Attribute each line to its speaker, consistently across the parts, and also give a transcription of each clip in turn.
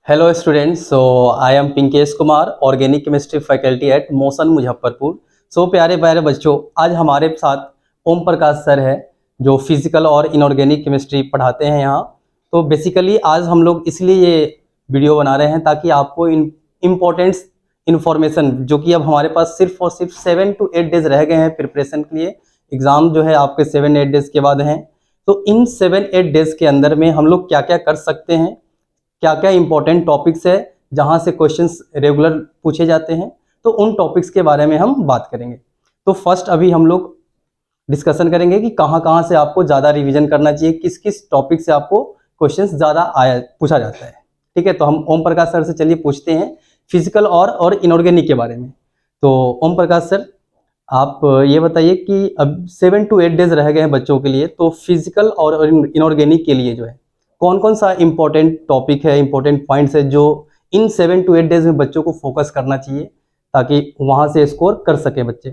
Speaker 1: Hello students, so I am Pinkesh Kumar, organic chemistry faculty at Motion Muzaffarpur. So प्यारे प्यारे बच्चों, आज हमारे साथ ओम प्रकाश सर है जो फिजिकल और इनऑर्गेनिक केमिस्ट्री पढ़ाते हैं यहाँ। तो बेसिकली आज हम लोग इसलिए ये वीडियो बना रहे हैं ताकि आपको इम्पोर्टेंट्स इन्फॉर्मेशन जो कि अब हमारे पास सिर्फ और सिर्फ 7 to 8 डेज रह गए हैं प्रिपरेशन के लिए। एग्ज़ाम जो है आपके 7-8 डेज के बाद हैं। तो इन 7-8 डेज के अंदर में हम लोग क्या क्या कर सकते हैं, क्या क्या इंपॉर्टेंट टॉपिक्स है जहां से क्वेश्चंस रेगुलर पूछे जाते हैं, तो उन टॉपिक्स के बारे में हम बात करेंगे। तो फर्स्ट अभी हम लोग डिस्कशन करेंगे कि कहां से आपको ज़्यादा रिवीजन करना चाहिए, किस किस टॉपिक से आपको क्वेश्चंस ज़्यादा पूछा जाता है। ठीक है, तो हम ओम प्रकाश सर से चलिए पूछते हैं फिजिकल और इनऑर्गेनिक के बारे में। तो ओम प्रकाश सर, आप ये बताइए कि अब 7 to 8 डेज रह गए हैं बच्चों के लिए, तो फिजिकल और इनऑर्गेनिक के लिए जो है कौन कौन सा इंपॉर्टेंट टॉपिक है, इंपॉर्टेंट पॉइंट्स है जो इन 7 to 8 डेज में बच्चों को फोकस करना चाहिए ताकि वहां से स्कोर कर सके बच्चे।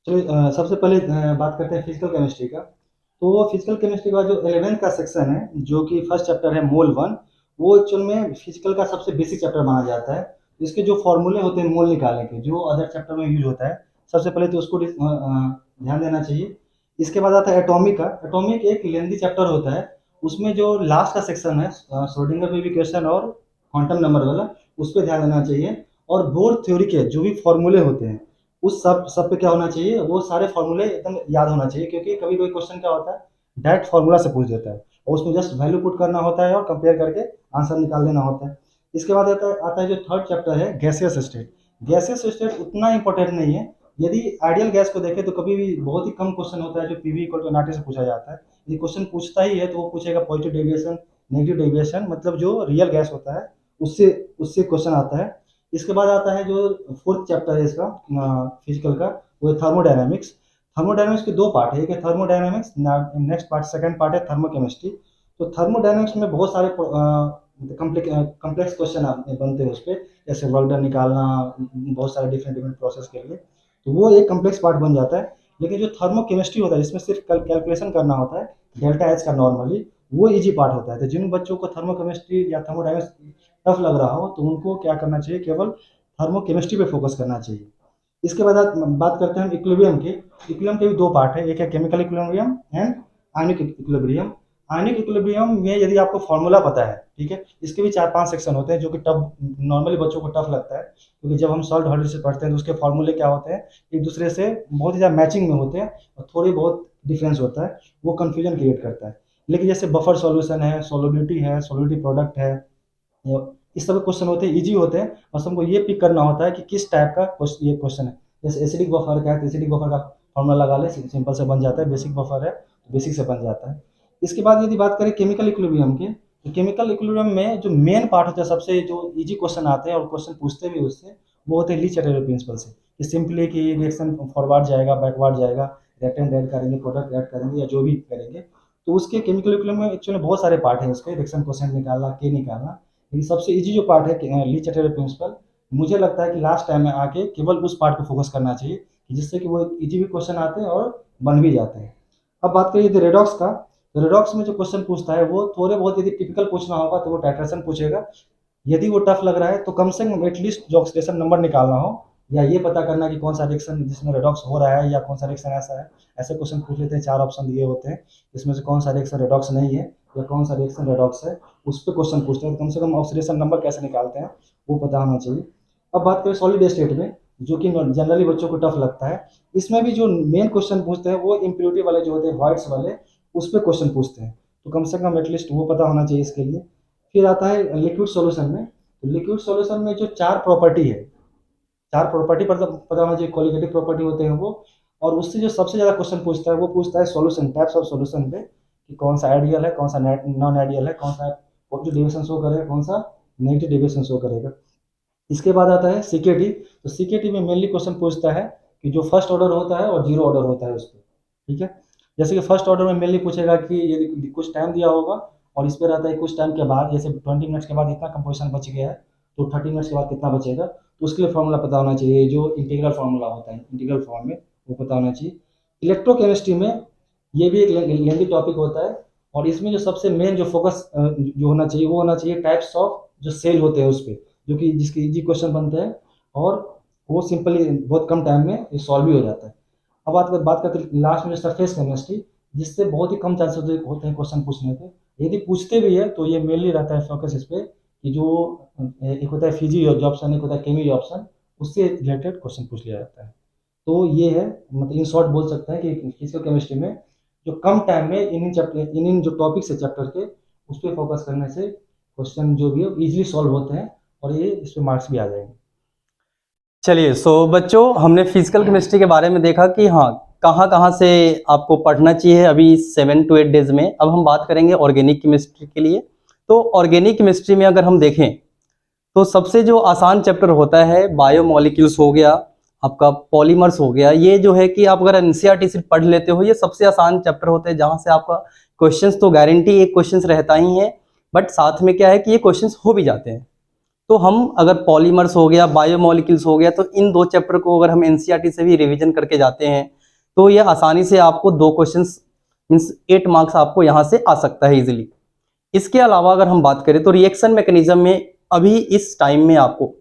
Speaker 2: चलिए सबसे पहले बात करते हैं फिजिकल केमिस्ट्री का। तो फिजिकल केमिस्ट्री का जो 11th का सेक्शन है, जो कि फर्स्ट चैप्टर है मोल 1, वो एक्चुअल में फिजिकल का सबसे बेसिक चैप्टर माना जाता है। इसके जो फॉर्मूले होते हैं मोल निकालने के, जो अदर चैप्टर में यूज होता है, सबसे पहले तो उसको ध्यान देना चाहिए। इसके बाद आता है एटॉमिक का। एटॉमिक एक लेंथी चैप्टर होता है, उसमें जो लास्ट का सेक्शन है श्रोडिंगर वेव इक्वेशन और क्वांटम नंबर वाला, उस पर ध्यान देना चाहिए। और बोर थ्योरी के जो भी फॉर्मूले होते हैं उस सब पे क्या होना चाहिए, वो सारे फॉर्मूले एकदम याद होना चाहिए, क्योंकि कभी कोई क्वेश्चन क्या होता है डायरेक्ट फॉर्मूला से पूछ देता है और उसमें जस्ट वैल्यू पुट करना होता है और कंपेयर करके आंसर निकाल लेना होता है। इसके बाद आता है जो थर्ड चैप्टर है गैसियस स्टेट। गैसियस स्टेट उतना इंपॉर्टेंट नहीं है। यदि आइडियल गैस को देखें तो कभी भी बहुत ही कम क्वेश्चन होता है जो पीवी इक्वल टू एनआरटी से पूछा जाता है। यदि क्वेश्चन पूछता ही है तो वो पूछेगा पॉजिटिव डेविएशन, नेगेटिव डेविएशन, मतलब जो रियल गैस होता है उससे उससे क्वेश्चन आता है। इसके बाद आता है जो फोर्थ चैप्टर है इसका फिजिकल का, वो है थर्मोडायनामिक्स। थर्मोडायनामिक्स के दो पार्ट है, एक है thermodynamics, next part second part है थर्मोकेमिस्ट्री। तो थर्मोडायनामिक्स में बहुत सारे कम्प्लेक्स क्वेश्चन बनते हैं उस पर, जैसे वर्क डन निकालना, बहुत सारे डिफरेंट प्रोसेस के लिए, तो वो एक कम्प्लेक्स पार्ट बन जाता है। लेकिन जो थर्मोकेमिस्ट्री होता है जिसमें सिर्फ कैलकुलेशन करना होता है डेल्टा एच का नॉर्मली, वो इजी पार्ट होता है। तो जिन बच्चों को थर्मोकेमिस्ट्री या थर्मोडायनामिक्स टफ लग रहा हो तो उनको क्या करना चाहिए, केवल थर्मोकेमिस्ट्री पे फोकस करना चाहिए। इसके बाद बात करते हैं इक्विलिब्रियम की। इक्विलिब्रियम के भी दो पार्ट है, एक है chemical equilibrium and ionic equilibrium. Ionic equilibrium में यदि आपको फॉर्मूला पता है, ठीक है, इसके भी 4-5 सेक्शन होते हैं जो कि टफ, नॉर्मली बच्चों को टफ लगता है, क्योंकि जब हम सॉल्ट हार्डवेयर से पढ़ते हैं तो उसके फॉर्मूले क्या होते हैं एक दूसरे से बहुत ही ज़्यादा मैचिंग में होते हैं और थोड़ी बहुत डिफरेंस होता है, वो कन्फ्यूजन क्रिएट करता है। लेकिन जैसे बफर सॉल्यूशन है, सोलिबिलिटी प्रोडक्ट है, इस तरह क्वेश्चन होते हैं, इजी होते हैं। बस हमको ये पिक करना होता है कि किस टाइप का ये क्वेश्चन है। जैसे एसिडिक बफर का है तो एसिडिक बफर का फॉर्मूला लगा ले, सिंपल से बन जाता है। बेसिक बफर है तो बेसिक से बन जाता है। इसके बाद यदि बात करें केमिकल इक्विलिब्रियम की, तो केमिकल इक्विलिब्रियम में जो मेन पार्ट होता है, सबसे जो इजी क्वेश्चन आते हैं और क्वेश्चन पूछते भी उससे, वो होते हैं ली चैटरजी प्रिंसिपल से, कि सिंपली कि रिएक्शन फॉरवर्ड जाएगा, बैकवर्ड जाएगा, रिएक्टेंट ऐड करेंगे, प्रोडक्ट ऐड करेंगे या जो भी करेंगे। तो उसके केमिकल इक्विलिब्रियम में एक्चुअली बहुत सारे पार्ट हैं उसके, रिएक्शन क्वेश्चन निकालना, के निकालना। लेकिन सबसे इजी जो पार्ट है ली चैटरजी प्रिंसिपल, मुझे लगता है कि लास्ट टाइम में आके केवल उस पार्ट को फोकस करना चाहिए, जिससे कि वो इजी भी क्वेश्चन आते हैं और बन भी जाते हैं। अब बात करिए यदि रेडॉक्स का, तो रेडॉक्स में जो क्वेश्चन पूछता है वो थोड़े बहुत यदि टिपिकल पूछना होगा तो वो टाइट्रेशन पूछेगा। यदि वो टफ लग रहा है तो कम से कम एटलीस्ट जो ऑक्सीडेशन नंबर निकालना हो, या ये पता करना कि कौन सा रिएक्शन जिसमें रेडॉक्स हो रहा है या कौन सा रिएक्शन ऐसा है, ऐसे क्वेश्चन पूछ लेते हैं। 4 ऑप्शन दिए होते हैं, इसमें से कौन सा रिएक्शन रेडॉक्स नहीं है या कौन सा रिएक्शन रेडॉक्स है, उस पर क्वेश्चन पूछते हैं। कम से कम ऑक्सीडेशन नंबर कैसे निकालते हैं वो पता होना चाहिए। अब बात करें सॉलिड स्टेट में, जो कि जनरली बच्चों को टफ लगता है, इसमें भी जो मेन क्वेश्चन पूछते हैं वो इम्प्योरिटी वाले जो होते हैं, वॉइड्स वाले, उस पर क्वेश्चन पूछते हैं। तो कम से कम एटलीस्ट वो पता होना चाहिए इसके लिए। फिर आता है लिक्विड सॉल्यूशन में। तो लिक्विड सॉल्यूशन में जो 4 प्रॉपर्टी है, 4 प्रॉपर्टी पता होना चाहिए, क्वालिटेटिव प्रॉपर्टी होते हैं वो। और उससे जो सबसे ज़्यादा क्वेश्चन पूछता है वो पूछता है सॉल्यूशन, टाइप्स ऑफ सॉल्यूशन पे, कि कौन सा आइडियल है, कौन सा नॉन आइडियल है, कौन सा पॉजिटिव डेविएशन शो करेगा, कौन सा नेगेटिव डेविएशन शो करेगा। इसके बाद आता है सीकेटी। तो सीकेटी में मेनली क्वेश्चन पूछता है कि जो फर्स्ट ऑर्डर होता है और जीरो ऑर्डर होता है उस पर, ठीक है। जैसे कि फर्स्ट ऑर्डर में मेनली पूछेगा कि यदि कुछ टाइम दिया होगा और इस पर रहता है कुछ टाइम के बाद, जैसे 20 मिनट्स के बाद इतना कंपोजिशन बच गया है तो 30 मिनट्स के बाद कितना बचेगा, तो उसके लिए फॉर्मूला पता होना चाहिए, जो इंटीग्रल फार्मूला होता है इंटीग्रल फॉर्म में, वो पता होना चाहिए। इलेक्ट्रोकेमिस्ट्री में ये भी एक लेंथी टॉपिक होता है, और इसमें जो सबसे मेन जो फोकस जो होना चाहिए वो होना चाहिए टाइप्स ऑफ जो सेल होते हैं उस पे, जो कि जिसके इजी क्वेश्चन बनते हैं, और वो सिंपली बहुत कम टाइम में ये सॉल्व भी हो जाता है। अब बात करते हैं लास्ट में सरफेस केमिस्ट्री, जिससे बहुत ही कम चांसेस होते हैं क्वेश्चन पूछने के। यदि पूछते भी है तो ये मेनली रहता है फोकस इस पे कि जो एक होता है फिजी ऑप्शन, एक होता है केमी ऑप्शन, उससे रिलेटेड क्वेश्चन पूछ लिया जाता है। तो ये है, मतलब इन शॉर्ट बोल सकते हैं कि फिजिकल केमिस्ट्री में जो कम टाइम में इन जो टॉपिक्स है चैप्टर के, उस पर फोकस करने से क्वेश्चन जो भी है इजीली सॉल्व होते हैं, और ये इस पे मार्क्स भी आ जाएंगे।
Speaker 1: चलिए, सो बच्चों, हमने फिजिकल केमिस्ट्री के बारे में देखा कि हाँ, कहाँ कहाँ से आपको पढ़ना चाहिए अभी 7 to 8 डेज में। अब हम बात करेंगे ऑर्गेनिक केमिस्ट्री के लिए। तो ऑर्गेनिक केमिस्ट्री में अगर हम देखें तो सबसे जो आसान चैप्टर होता है बायोमोलिक्यूल्स हो गया, आपका पॉलीमर्स हो गया। ये जो है कि आप अगर एनसीईआरटी से पढ़ लेते हो, ये सबसे आसान चैप्टर होते हैं जहाँ से आपका क्वेश्चंस तो गारंटी एक क्वेश्चंस रहता ही है, बट साथ में क्या है कि ये क्वेश्चंस हो भी जाते हैं। तो हम अगर पॉलीमर्स हो गया, बायोमोलिक्यूल्स हो गया, तो इन दो चैप्टर को अगर हम एनसीईआरटी से भी रिवीजन करके जाते हैं तो ये आसानी से आपको 2 क्वेश्चंस मींस 8 मार्क्स आपको यहाँ से आ सकता है इजीली। इसके अलावा अगर हम बात करें तो रिएक्शन मैकेनिज्म में अभी इस टाइम में आपको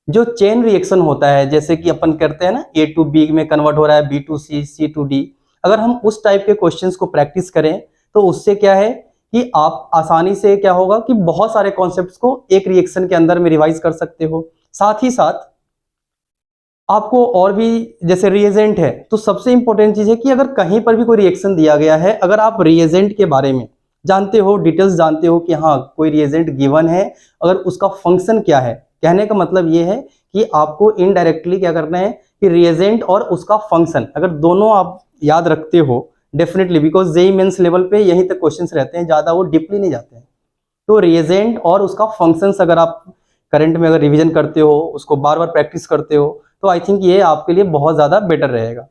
Speaker 1: जो चेन रिएक्शन होता है, जैसे कि अपन करते हैं ना, A to B में कन्वर्ट हो रहा है, B to C, C to D, अगर हम उस टाइप के क्वेश्चंस को प्रैक्टिस करें तो उससे क्या है कि आप आसानी से क्या होगा कि बहुत सारे कॉन्सेप्ट्स को एक रिएक्शन के अंदर में रिवाइज कर सकते हो। साथ ही साथ आपको और भी, जैसे रिएजेंट है, तो सबसे इंपॉर्टेंट चीज है कि अगर कहीं पर भी कोई रिएक्शन दिया गया है, अगर आप रिएजेंट के बारे में जानते हो, डिटेल्स जानते हो कि हाँ कोई रिएजेंट गिवन है, अगर उसका फंक्शन क्या है, कहने का मतलब ये है कि आपको इनडायरेक्टली क्या करना है कि रिएजेंट और उसका फंक्शन अगर दोनों आप याद रखते हो definitely, because JEE mains level पे यहीं तक क्वेश्चंस रहते हैं, ज्यादा वो डीपली नहीं जाते हैं। तो रिएजेंट और उसका फंक्शंस अगर आप करंट में अगर रिवीजन करते हो, उसको बार बार प्रैक्टिस करते हो, तो आई थिंक ये आपके लिए बहुत ज्यादा बेटर रहेगा।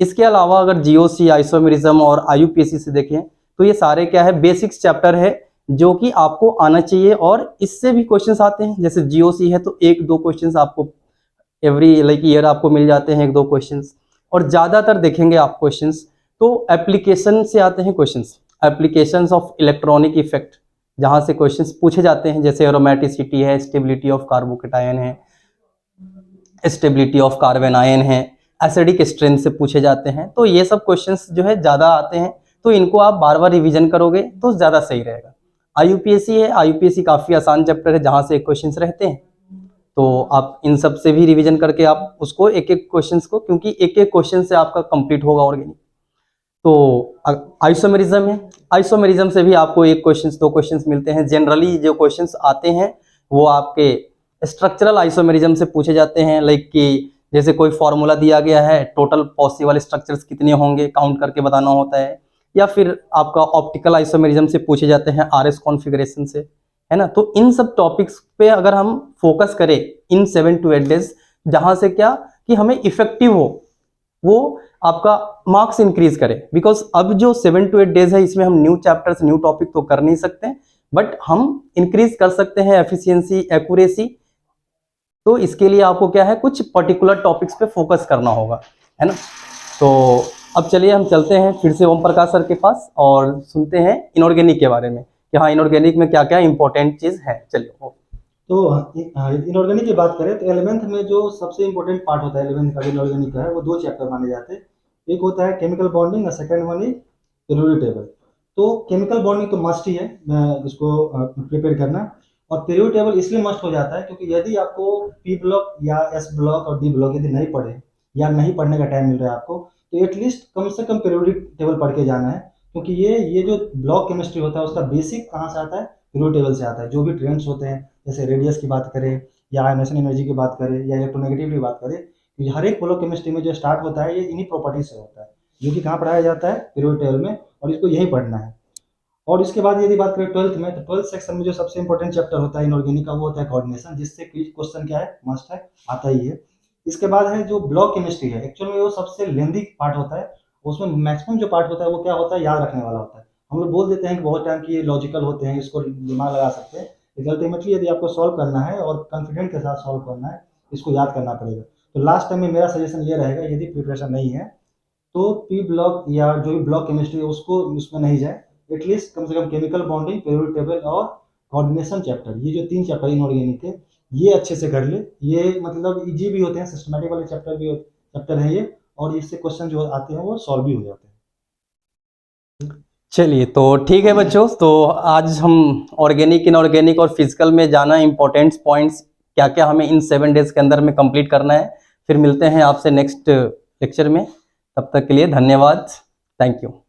Speaker 1: इसके अलावा अगर जीओसी, आइसोमेरिज्म और आईयूपीएसी से देखें तो ये सारे क्या है, बेसिक्स चैप्टर है जो कि आपको आना चाहिए, और इससे भी क्वेश्चंस आते हैं। जैसे जीओसी है तो 1-2 क्वेश्चंस आपको एवरी ईयर आपको मिल जाते हैं, 1-2 क्वेश्चंस, और ज्यादातर देखेंगे आप क्वेश्चंस तो एप्लीकेशन से आते हैं questions, applications of electronic effect, जहां से क्वेश्चंस पूछे जाते हैं, जैसे एरोमेटिसिटी है, स्टेबिलिटी ऑफ कार्बोकेटायन है, स्टेबिलिटी ऑफ कार्बन आयन है, एसिडिक स्ट्रेंथ से पूछे जाते हैं। तो ये सब क्वेश्चंस जो है ज्यादा आते हैं, तो इनको आप बार बार रिवीजन करोगे तो ज्यादा सही रहेगा। आईयूपीएसी है, आईयूपीएसी काफी आसान चैप्टर है जहां से क्वेश्चंस रहते हैं, तो आप इन सब से भी रिवीजन करके आप उसको एक एक क्वेश्चंस को, क्योंकि एक एक क्वेश्चन से आपका कंप्लीट होगा ऑर्गेनिक। तो आइसोमेरिज्म है, आइसोमेरिज्म से भी आपको 1 क्वेश्चंस 2 क्वेश्चंस मिलते हैं। जनरली जो क्वेश्चंस आते हैं वो आपके स्ट्रक्चरल आइसोमेरिज्म से पूछे जाते हैं, लाइक कि जैसे कोई फॉर्मूला दिया गया है, टोटल पॉसिबल स्ट्रक्चर्स कितने होंगे काउंट करके बताना होता है, या फिर आपका ऑप्टिकल आइसोमेरिज्म से पूछे जाते हैं आरएस कॉन्फ़िगरेशन से, है ना। तो इन सब टॉपिक्स पे अगर हम फोकस करें इन 7 to 8 डेज, जहां से क्या कि हमें इफेक्टिव हो, वो आपका मार्क्स इंक्रीज करे। बिकॉज अब जो 7 to 8 डेज है, इसमें हम न्यू चैप्टर्स, न्यू टॉपिक तो कर नहीं सकते, बट हम इंक्रीज कर सकते हैं एफिशिएंसी, एक्यूरेसी। तो इसके लिए आपको क्या है, कुछ पर्टिकुलर टॉपिक्स पे फोकस करना होगा, है ना। तो अब चलिए हम चलते हैं फिर से ओम प्रकाश सर के पास और सुनते हैं इनऑर्गेनिक के बारे में कि हाँ इनऑर्गेनिक में क्या क्या इंपॉर्टेंट चीज है। चलिए।
Speaker 2: तो इनऑर्गेनिक की बात करें तो 11th में जो सबसे इंपॉर्टेंट पार्ट होता है 11th का इनऑर्गेनिक का है, वो 2 चैप्टर माने जाते हैं। एक होता है केमिकल बॉन्डिंग और second one is periodic table. तो केमिकल बॉन्डिंग तो मस्ट ही है इसको प्रिपेयर करना, और पीरियोडिक टेबल इसलिए मस्ट हो जाता है क्योंकि यदि आपको पी ब्लॉक या एस ब्लॉक और डी ब्लॉक यदि नहीं पढ़े या नहीं पढ़ने का टाइम मिल रहा है आपको, तो एटलीस्ट कम से कम पीरियोडिक टेबल पढ़ के जाना है, क्योंकि ये जो ब्लॉक केमिस्ट्री होता है उसका बेसिक कहाँ से आता है, पीरियोडिक टेबल से आता है। जो भी ट्रेंड्स होते हैं, जैसे रेडियस की बात करें या आयनेशन एनर्जी की बात करें या इलेक्ट्रोनेगेटिविटी की बात करें, तो हर एक ब्लॉक केमिस्ट्री में जो स्टार्ट होता है ये इन्हीं प्रॉपर्टी से होता है, जो कि कहाँ पढ़ाया जाता है, पीरियोडिक टेबल में, और इसको यही पढ़ना है। और इसके बाद यदि बात करें 12th में, तो 12th सेक्शन में जो सबसे इंपॉर्टेंट चैप्टर होता है इनऑर्गेनिक का, वो होता है कोऑर्डिनेशन, जिससे क्वेश्चन क्या है, मस्ट है, आता ही है। इसके बाद है जो ब्लॉक केमिस्ट्री है, एक्चुअल में वो सबसे लेंदी पार्ट होता है, उसमें मैक्सिमम जो पार्ट होता है वो क्या होता है, याद रखने वाला होता है। हम लोग बोल देते हैं कि बहुत टाइम की ये लॉजिकल होते हैं, इसको दिमाग लगा सकते हैं, लेकिन अल्टीमेटली यदि आपको सॉल्व करना है और कॉन्फिडेंट के साथ सॉल्व करना है, इसको याद करना पड़ेगा। तो लास्ट टाइम में मेरा सजेशन ये रहेगा, यदि प्रिपरेशन नहीं है तो पी ब्लॉक या जो भी ब्लॉक केमिस्ट्री है उसको उसमें नहीं जाए, एटलीस्ट कम से कम केमिकल बॉन्डिंग, पीरियोडिक टेबल और कोऑर्डिनेशन चैप्टर, ये जो 3 चैप्टर इनऑर्गेनिक है ये अच्छे से कर ले। ये मतलब इजी भी होते हैं, सिस्टमैटिक वाले चैप्टर है ये, और इससे क्वेश्चन जो आते हैं वो सॉल्व भी हो जाते हैं।
Speaker 1: चलिए तो ठीक है बच्चों, तो आज हम ऑर्गेनिक, इनऑर्गेनिक और फिजिकल में जाना इंपॉर्टेंट पॉइंट्स क्या क्या हमें इन 7 डेज के अंदर में कंप्लीट करना है। फिर मिलते हैं आपसे नेक्स्ट लेक्चर में, तब तक के लिए धन्यवाद, थैंक यू।